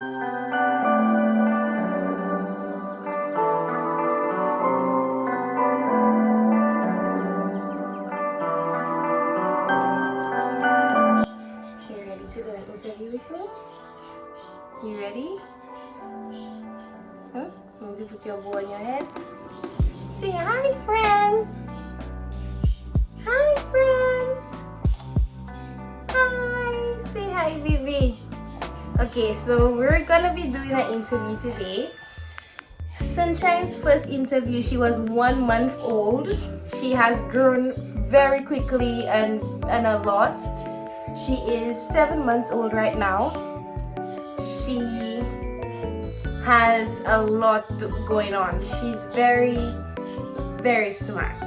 ready to do an interview with me? You ready? Huh? Need to put your bow on your head? Say hi, friends! Hi, friends! Hi! Say hi, baby! Okay, so we're gonna be doing an interview today. Sunshine's first interview, she was 1 month old. She has grown very quickly and a lot. She is 7 months old right now. She has a lot going on. She's very smart.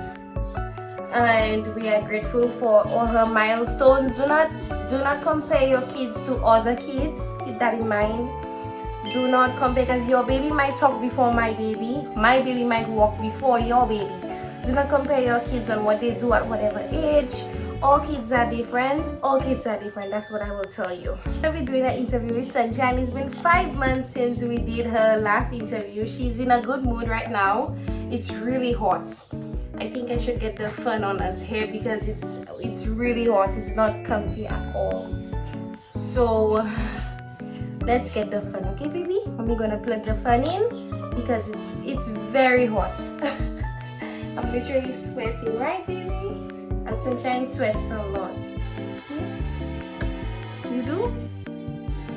And we are grateful for all her milestones. Do not compare your kids to other kids. Keep that in mind. Do not compare, because your baby might talk before my baby. My baby might walk before your baby. Do not compare your kids on what they do at whatever age. All kids are different. All kids are different. That's what I will tell you. I'll be doing an interview with Sunshine. It's been 5 months since we did her last interview. She's in a good mood right now. It's really hot. I think I should get the fan on us here because it's really hot. It's not comfy at all. So let's get the fan, okay, baby? I'm gonna plug the fan in because it's very hot. I'm literally sweating, right, baby? And Sunshine sweats a lot. Yes. You do?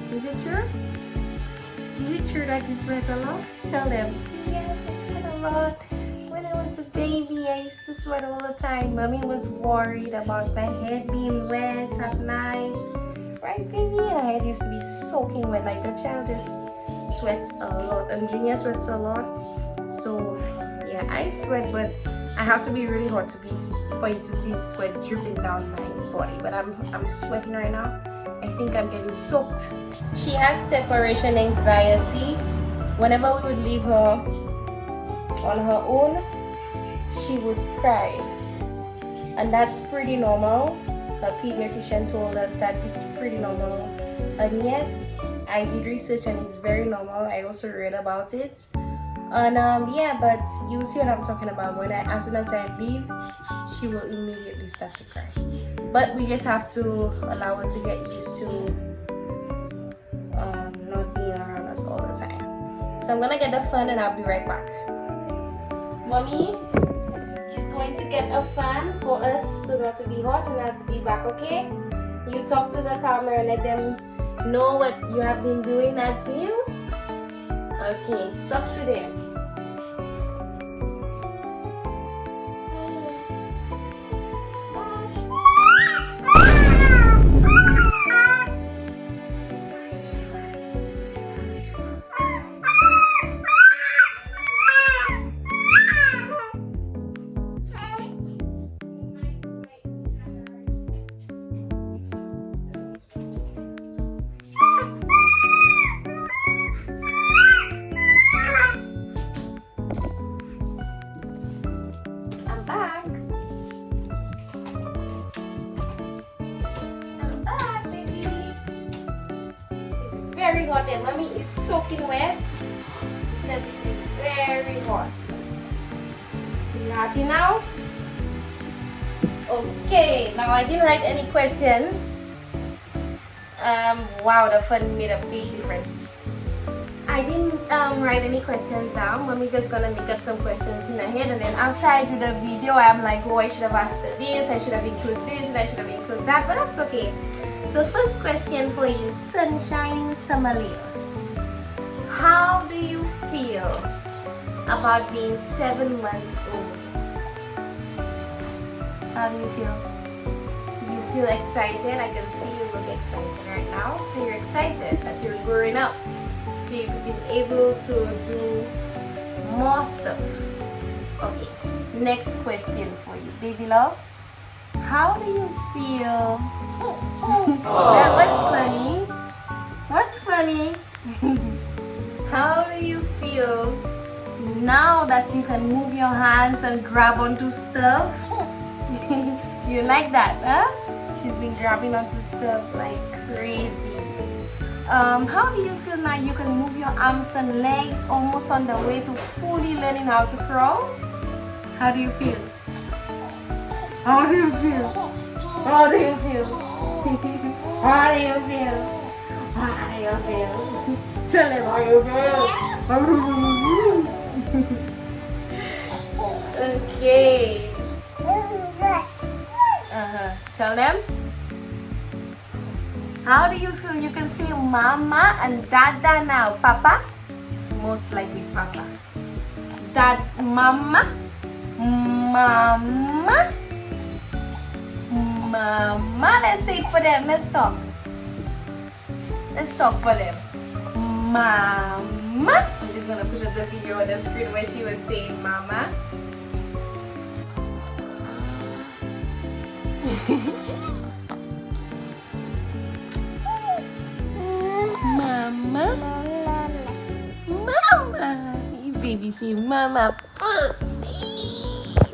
Is it true? Is it true that you sweat a lot? Tell them. Yes, I sweat a lot. When I was a baby, I used to sweat all the time. Mommy was worried about my head being wet at night. Right, baby? Her head used to be soaking wet. Like the child just sweats a lot. And Junior sweats a lot. So, yeah, I sweat, but I have to be really hot for you to see sweat dripping down my body. But I'm sweating right now. I think I'm getting soaked. She has separation anxiety. Whenever we would leave her on her own, she would cry, and that's pretty normal. Her pediatrician told us that it's pretty normal, and yes, I did research and it's very normal. I also read about it, and yeah, but you see what I'm talking about. As soon as I leave, she will immediately start to cry, but we just have to allow her to get used to not being around us all the time. So I'm gonna get the fan and I'll be right back. Mommy is going to get a fan for us to not to be hot, and I'll be back, okay? You talk to the camera and let them know what you have been doing that's new. Okay, talk to them. Very hot, and mommy is soaking wet because it is very hot. You happy now? Okay, now I didn't write any questions. Wow, the fun made a big difference. I didn't write any questions down. Mommy just gonna make up some questions in her head, and then after I do the video, I'm like, oh, I should have asked her this, I should have included this, and I should have included that, but that's okay. So first question for you, Sunshine Samalios. How do you feel about being 7 months old? How do you feel? Do you feel excited? I can see you look excited right now. So you're excited that you're growing up. So you've been able to do more stuff. Okay, next question for you, baby love. How do you feel? What's funny? What's funny? How do you feel now that you can move your hands and grab onto stuff? You like that, huh? She's been grabbing onto stuff like crazy. How do you feel now? You can move your arms and legs, almost on the way to fully learning how to crawl. How do you feel? How do you feel? How do you feel? How do you feel? How do you feel? Tell them how you feel. Okay. Tell them. How do you feel? You can say Mama and Dada now. Papa? Most likely Papa. Dad, Mama. Mama. Mama. Let's say it for them. Let's talk. Let's talk for them. Mama. I'm just gonna put up the video on the screen where she was saying Mama. Mama. Mama. You baby say Mama.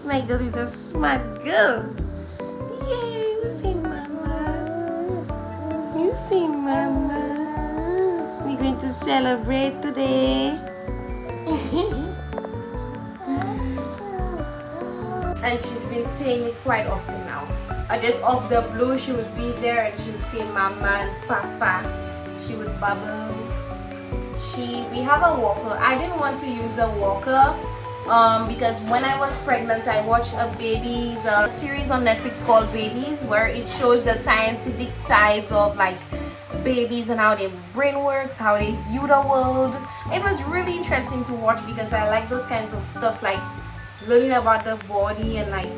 My girl is a smart girl. Yeah, you say Mama. You say Mama. We're going to celebrate today. And she's been saying it quite often now. Just off the blue, she would be there and she would say Mama and Papa. She would bubble. We have a walker. I didn't want to use a walker because when I was pregnant, I watched a baby's series on Netflix called Babies, where it shows the scientific sides of like babies and how their brain works, how they view the world. It was really interesting to watch because I like those kinds of stuff, like learning about the body and like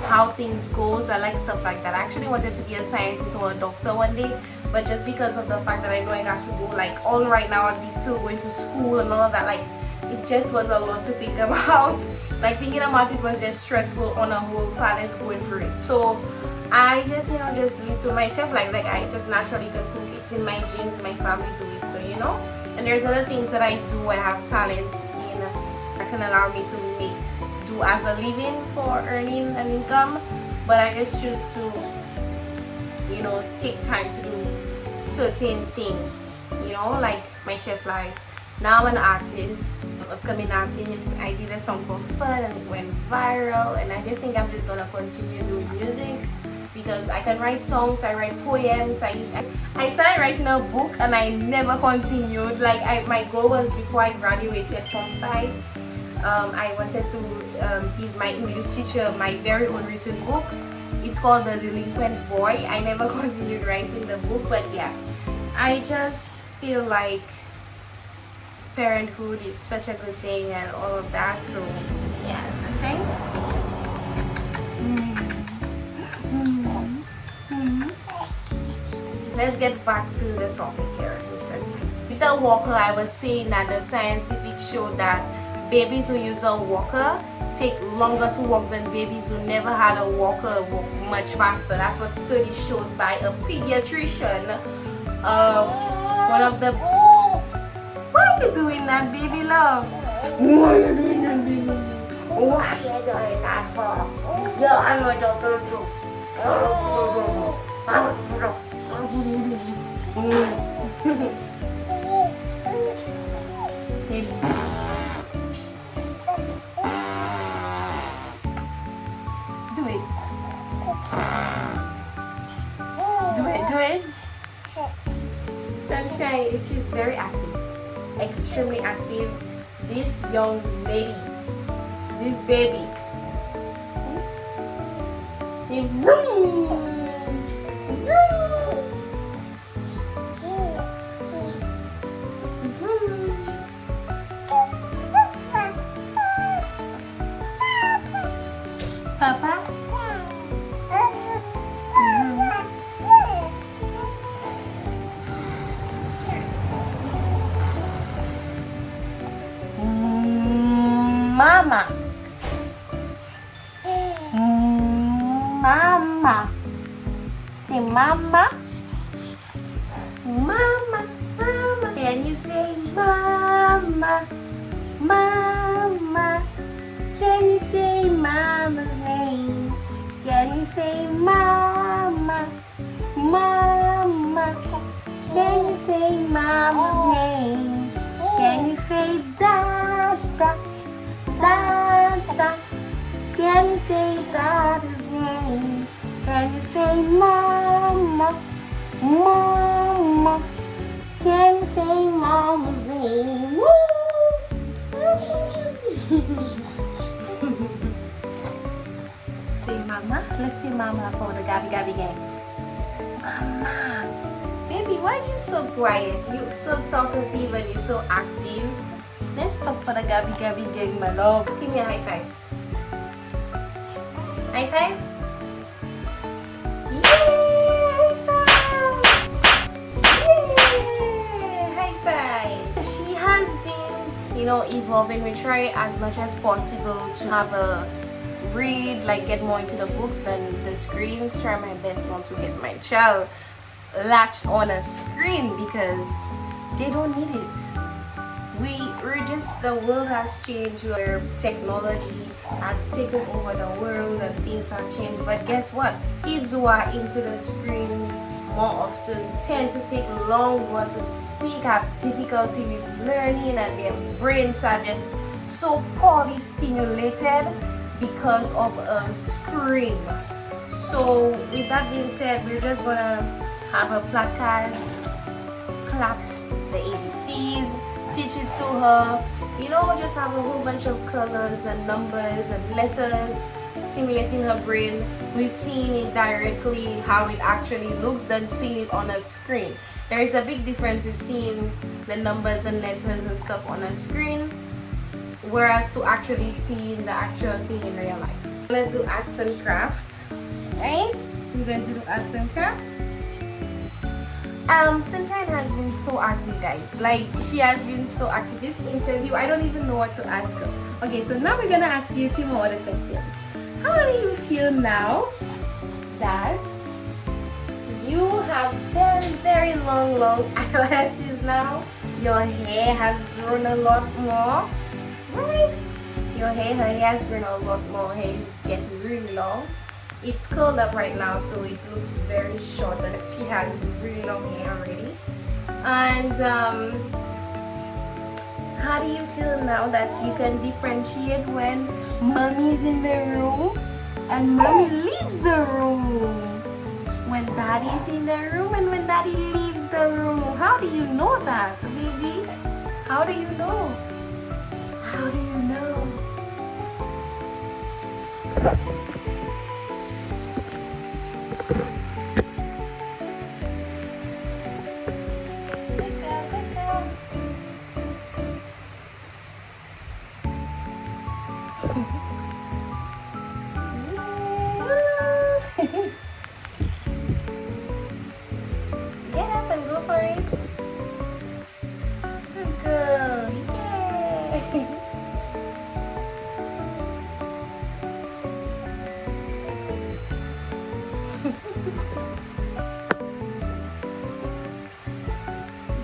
how things goes. I like stuff like that. I actually wanted to be a scientist or a doctor one day, but just because of the fact that I know I got to go like all right now and be still going to school and all of that, like it just was a lot to think about. Like thinking about it was just stressful on a whole. Father's going through it, so I just just leave to myself, like I just naturally can cook. It's in my genes, my family do it, so and there's other things that I do. I have talent in that can allow me to do as a living for earning an income, but I just choose to take time to do certain things, like my chef life. Now I'm an artist, upcoming artist. I did a song for fun and it went viral, and I just think I'm just gonna continue doing music because I can write songs, I write poems. I started writing a book and I never continued. Like my goal was before I graduated from 5, I wanted to give my English teacher my very own written book. It's called The Delinquent Boy. I never continued writing the book, but yeah, I just feel like parenthood is such a good thing and all of that. So yes, okay. Let's get back to the topic here. With the walker, I was saying that the scientific showed that babies who use a walker take longer to walk than babies who never had a walker walk much faster. That's what studies showed by a pediatrician. One of the... What are you doing that, baby love? What are you doing that, baby love? What are you doing that for? Yeah, I'm going to do. Do it. Sunshine, she's very active, extremely active. This young lady, this baby. See, vroom, vroom, vroom. Papa. Mama. Mama. Say mama. Mama. Mama. Can you say mama? Mama. Can you say mama's name? Can you say mama? Mama. Can you say say Mama's name? Can you say Dada? Dada? Can you say Dada's name? Can you say Mama? Mama? Can you say Mama's name? Woo! Say Mama. Let's say Mama for the Gabby Gabby gang. Mama. Baby, why are you so quiet? You're so talkative and you're so active. Let's talk for the Gabby Gabby gang, my love. Give me a high five. High five? Yay! High five! She has been, evolving. We try as much as possible to have a read, like get more into the books than the screens. Try my best not to get my child latched on a screen because they don't need it. The world has changed where technology has taken over the world and things have changed, but guess what? Kids who are into the screens more often tend to take longer to speak, have difficulty with learning, and their brains are just so poorly stimulated because of a screen. So with that being said, we're just gonna have a placards, clap the ABCs, teach it to her, just have a whole bunch of colors and numbers and letters, stimulating her brain. We've seen it directly how it actually looks than seeing it on a screen. There is a big difference with seeing the numbers and letters and stuff on a screen, whereas to actually seeing the actual thing in real life. We're going to do arts and crafts, right? We're going to do arts and crafts. Sunshine has been so active, guys. Like, she has been so active. This interview, I don't even know what to ask her. Okay, so now we're gonna ask you a few more other questions. How do you feel now that you have very, very long eyelashes now? Your hair has grown a lot more, right? Her hair has grown a lot more. Hair is getting really long. It's curled up right now, so it looks very short, and she has really long hair already. And how do you feel now that you can differentiate when mommy's in the room and mommy leaves the room? When daddy's in the room and when daddy leaves the room? How do you know that, baby? How do you know? How do you know? Get up and go for it. Good girl. Yay.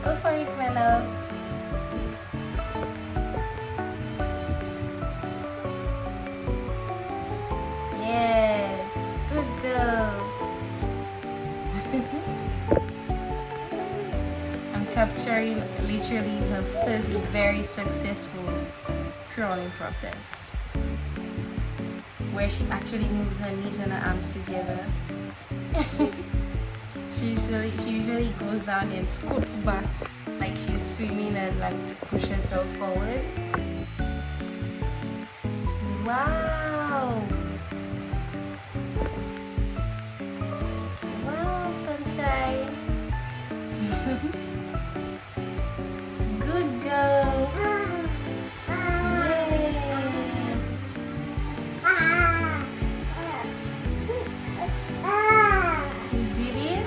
Go for it, my love. Yes, good girl. I'm capturing literally her first very successful crawling process, where she actually moves her knees and her arms together. She usually goes down and squats back like she's swimming and like to push herself forward. Wow! Wow, Sunshine! Good girl! You did it?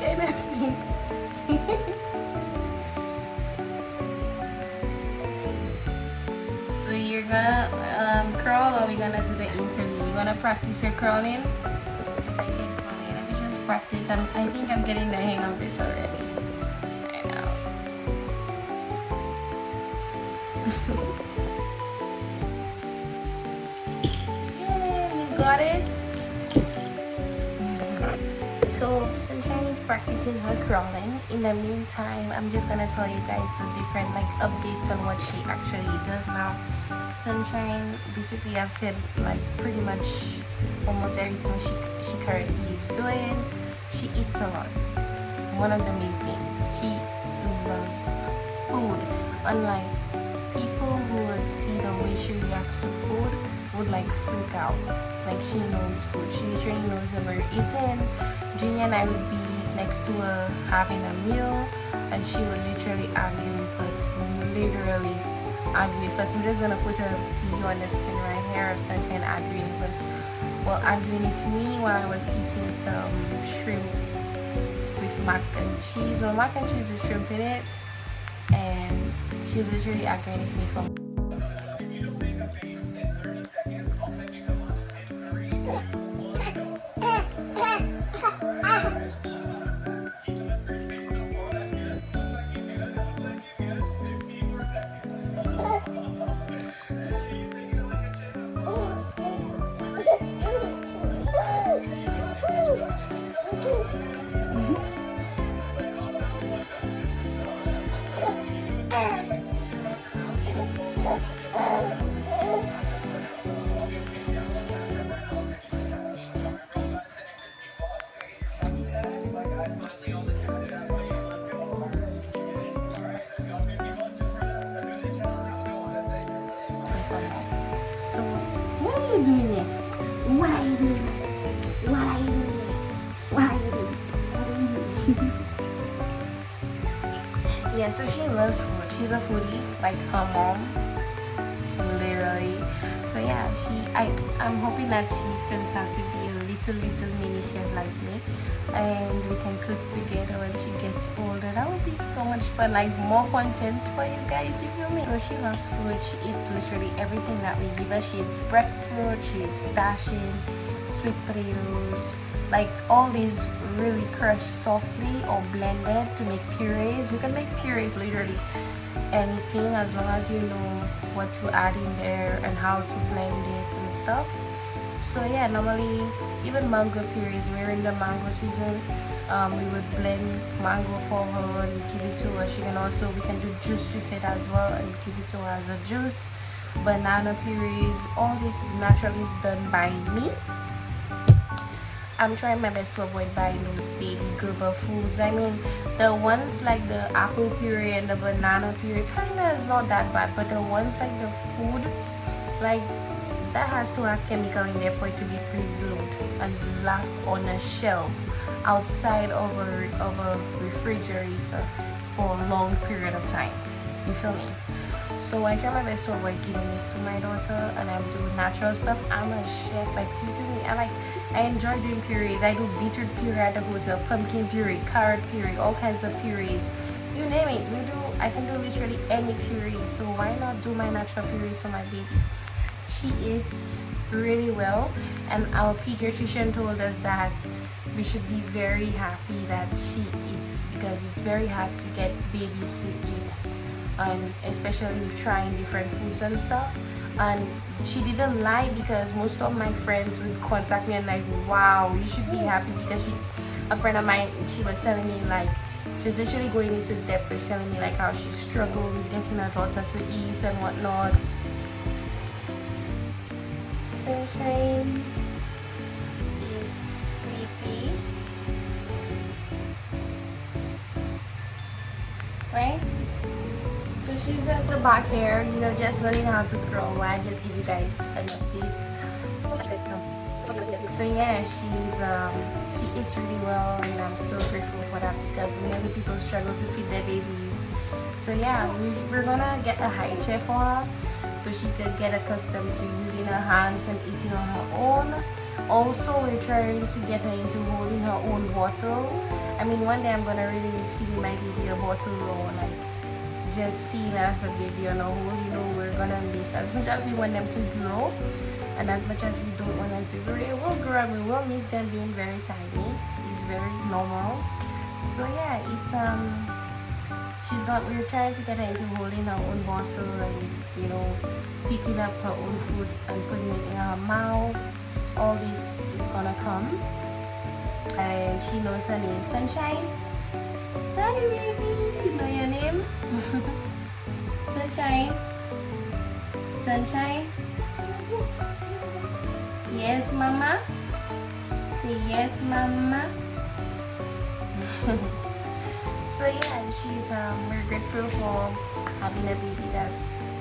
Kind of thing. So you're gonna crawl, or we're gonna do the interview? You're gonna practice your crawling? She's like, yes, mommy, let me just practice. I think I'm getting the hang of this already. I know. got it. So Sunshine is practicing her crawling. In the meantime, I'm just gonna tell you guys some different like updates on what she actually does now. Sunshine, basically I've said like pretty much almost everything she currently is doing. She eats a lot. One of the main things, she loves food. Unlike people who would see the way she reacts to food would like freak out. Like she knows food. She literally knows when we're eating. Junior and I would be next to her having a meal and she would literally argue with us. Literally argue with us. I'm just gonna put a video on the screen right here of Sunshine arguing with us. Well, arguing with me while I was eating some shrimp with mac and cheese. Well, mac and cheese with shrimp in it, and she was literally arguing with me for So, what are you doing there? What are you doing there? What are you doing there? What are you doing? What are you doing? Yeah, so she loves food. She's a foodie, like her mom, literally. So yeah, I'm hoping that she turns out to be a little mini chef like me, and we can cook together when she gets older. That would be so much fun, like more content for you guys, you feel me? So she loves food. She eats literally everything that we give her. She eats breadfruit, she eats dashing, sweet potatoes, like all these really crushed softly or blended to make purees. You can make puree of literally anything as long as you know what to add in there and how to blend it and stuff. So yeah, normally even mango purees, we're in the mango season. We would blend mango for her and give it to her. We can do juice with it as well and give it to her as a juice. Banana purees, all this is naturally done by me. I'm trying my best to avoid buying those baby Gerber foods. I mean, the ones like the apple puree and the banana puree kinda is not that bad, but the ones like the food, like that has to have chemical in there for it to be preserved and last on a shelf outside of a refrigerator for a long period of time. You feel me? So I try my best to avoid giving this to my daughter, and I'm doing natural stuff. I'm a chef, like you do me. I enjoy doing purees. I do beetroot puree at the hotel, pumpkin puree, carrot puree, all kinds of purees. You name it, I can do literally any puree. So why not do my natural purees for my baby? She eats really well, and our pediatrician told us that we should be very happy that she eats, because it's very hard to get babies to eat, and especially trying different foods and stuff. And she didn't lie, because most of my friends would contact me and like, wow, you should be happy, because a friend of mine, she was telling me like, she's literally going into depth with telling me like how she struggled with getting her daughter to eat and whatnot. Sunshine is sleepy, right? So she's at the back there, just learning how to crawl. I just give you guys an update. So yeah, she eats really well, and I'm so grateful for that, because many people struggle to feed their babies. So yeah, we're gonna get a high chair for her, so she could get accustomed to using her hands and eating on her own. Also, we're trying to get her into holding her own bottle. I mean, one day I'm gonna really miss feeding my baby a bottle, or like just seeing her as a baby on a whole. We're gonna miss, as much as we want them to grow and as much as we don't want them to grow, they will grow, and we will miss them being very tiny. It's very normal. So yeah, it's we're trying to get her into holding her own bottle and picking up her own food and putting it in her mouth. all this is gonna come. And she knows her name, Sunshine. Hi baby, you know your name? Sunshine. Sunshine. Yes, mama. Say yes, mama. So yeah, she's we're grateful for having a baby that's,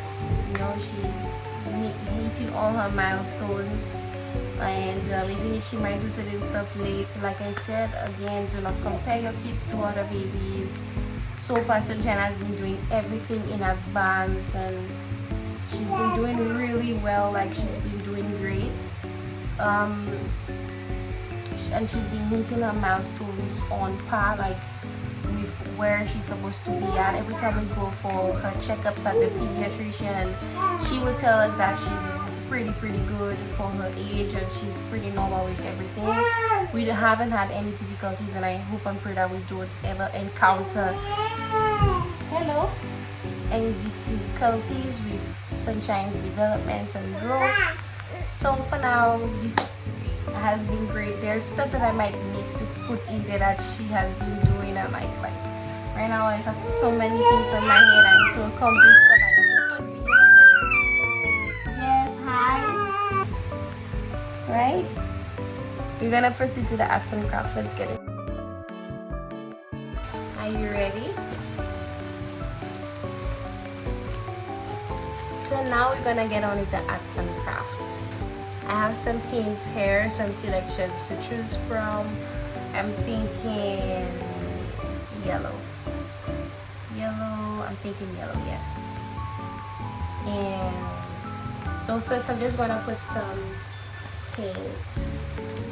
you know, she's meeting all her milestones. And even if she might do certain stuff late, like I said again, do not compare your kids to other babies. So far Sunshine has been doing everything in advance, and she's been doing really well. Like, she's been doing great, and she's been meeting her milestones on par, like with where she's supposed to be at. Every time we go for her checkups at the pediatrician, she will tell us that she's pretty good for her age, and she's pretty normal with everything. We haven't had any difficulties, and I hope and pray that we don't ever encounter any difficulties with Sunshine's development and growth. So for now, this has been great. There's stuff that I might miss to put in there that she has been doing, and like right now I have so many things on my head. I need to accomplish stuff. I need to put videos. Yes, hi. Right? We're gonna proceed to the arts and crafts. Let's get it. Are you ready? So now we're gonna get on with the arts and crafts. I have some paint here, some selections to choose from. I'm thinking yellow. I'm thinking yellow, yes. And so first I'm just gonna put some paint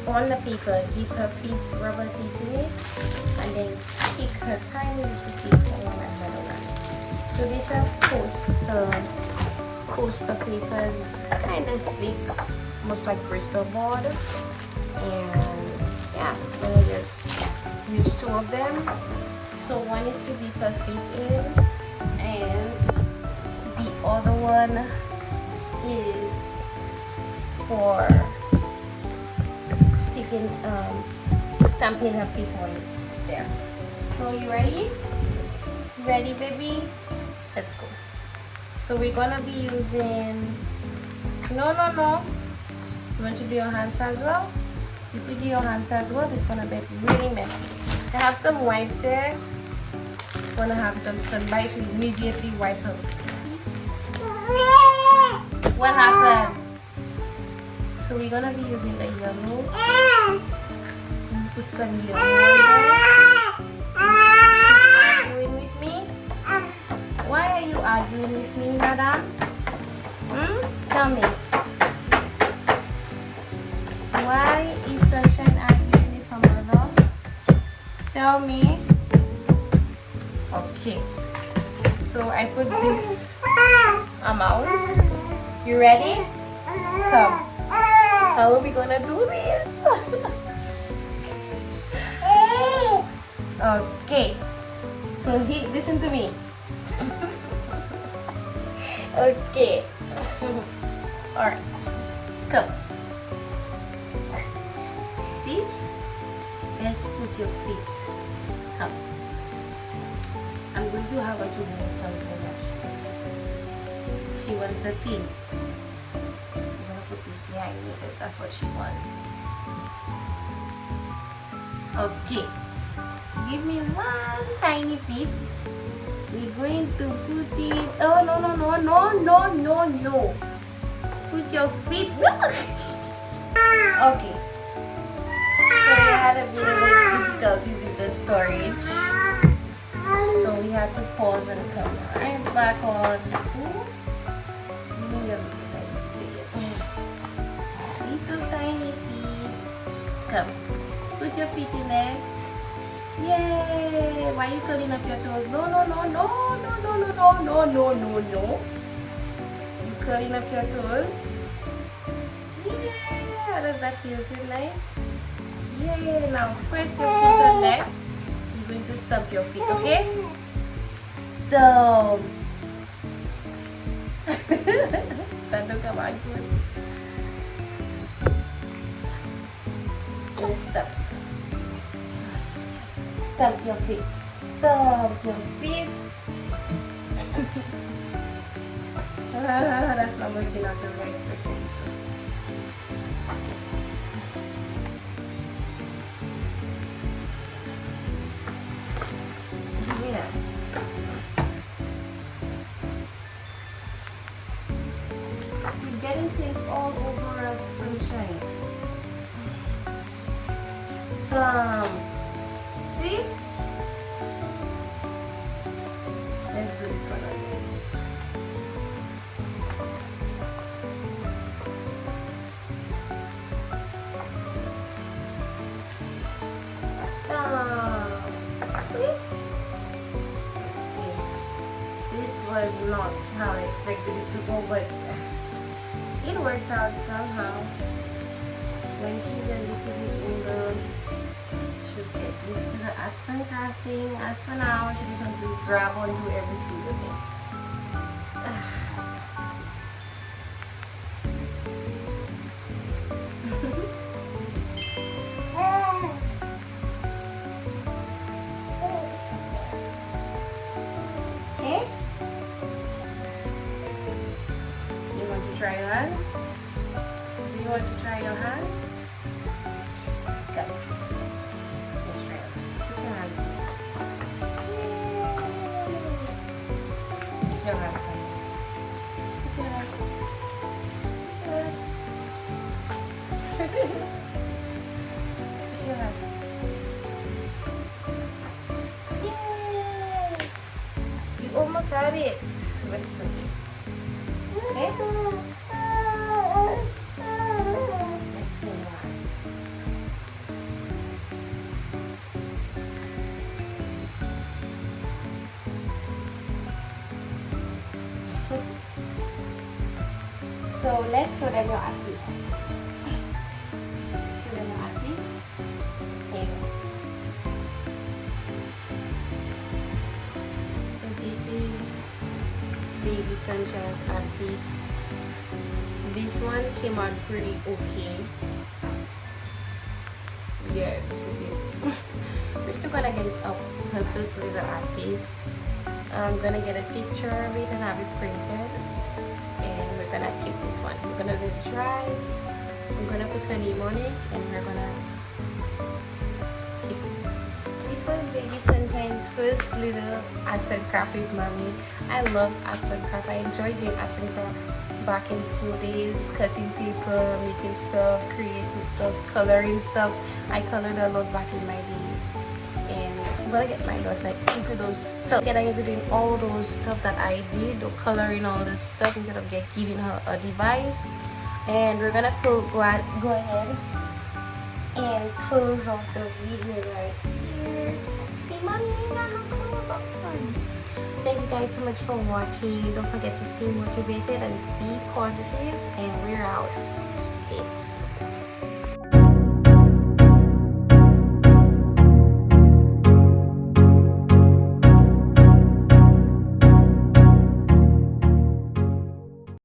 on the paper, dip her feet, rubber feet in it, and then stick her tiny little feet on another one. So these are poster papers. It's kind of thick, almost like Bristol board. And yeah, I'm gonna just use two of them. So one is to dip her feet in, and the other one is for sticking, stamping her feet on there. So you ready? Ready, baby? Let's go. So we're gonna be using, no. You want to do your hands as well? If you do your hands as well, it's gonna be really messy. I have some wipes here. I'm gonna have them stand by to immediately wipe her feet. What happened? So we're gonna be using the yellow. Put some yellow on there. She's arguing with me. Why are you arguing with me, Dada? Tell me. Why is Sunshine arguing with her mother? Tell me. Okay. So I put this amount. You ready? Come. How are we gonna do this? Okay. So listen to me. Okay. Alright. Come. Sit. Let's put your feet. Come. I'm going to have her to move something that she wants the paint. I'm gonna put this behind me because that's what she wants. Okay. Give me one tiny bit. We're going to put it. Oh no. Put your feet. No. Okay. So we had a bit of difficulties with the storage. So we had to pause and come right back on. Give me your little tiny feet. Come. Put your feet in there. Yay! Why are you curling up your toes? No. You curling up your toes. Yeah! How does that feel? Feel nice? Yay! Now press your feet on there. You're going to stomp your feet, okay? Stomp! That look about good. and stamp. Stamp your feet. Stamp your feet. That's not working out the way I expected it to. Give me that. You're getting paint all over us, sunshine. Stamp. See? Let's do this one again. Was not how I expected it to go, but it worked out somehow. When she's a little bit older, she'll get used to the arts and crafting. As for now, she just wants to grab onto every single thing. Try your hands? Do you want to try your hands? Go. Let's try your hands. Put your hands here. Stick your hands on. Stick your hand. Stick your hand. Yay! You almost have it. But it's okay. Okay? Let's clean that. So let's show them your art piece. Show them your art piece. Here you go. So this is Baby Sunshine's art piece. This one came out pretty okay. Yeah, this is it. We're still gonna get it up, her first little art piece. I'm gonna get a picture of it and have it printed. And we're gonna keep this one. We're gonna let it dry. We're gonna put her name on it and we're gonna keep it. This was Baby Sunshine's first little arts and craft with mommy. I love arts and craft. I enjoyed doing arts and craft back in school days, cutting paper, making stuff, creating stuff, coloring stuff. I colored a lot back in my days. And I'm gonna get my daughter into those stuff. Get her into doing all those stuff that I did, or coloring all this stuff instead of giving her a device. And we're gonna go ahead and close off the video right here. See, mommy, you got no clothes on. Thank you guys so much for watching. Don't forget to stay motivated and be positive. And we're out. Peace.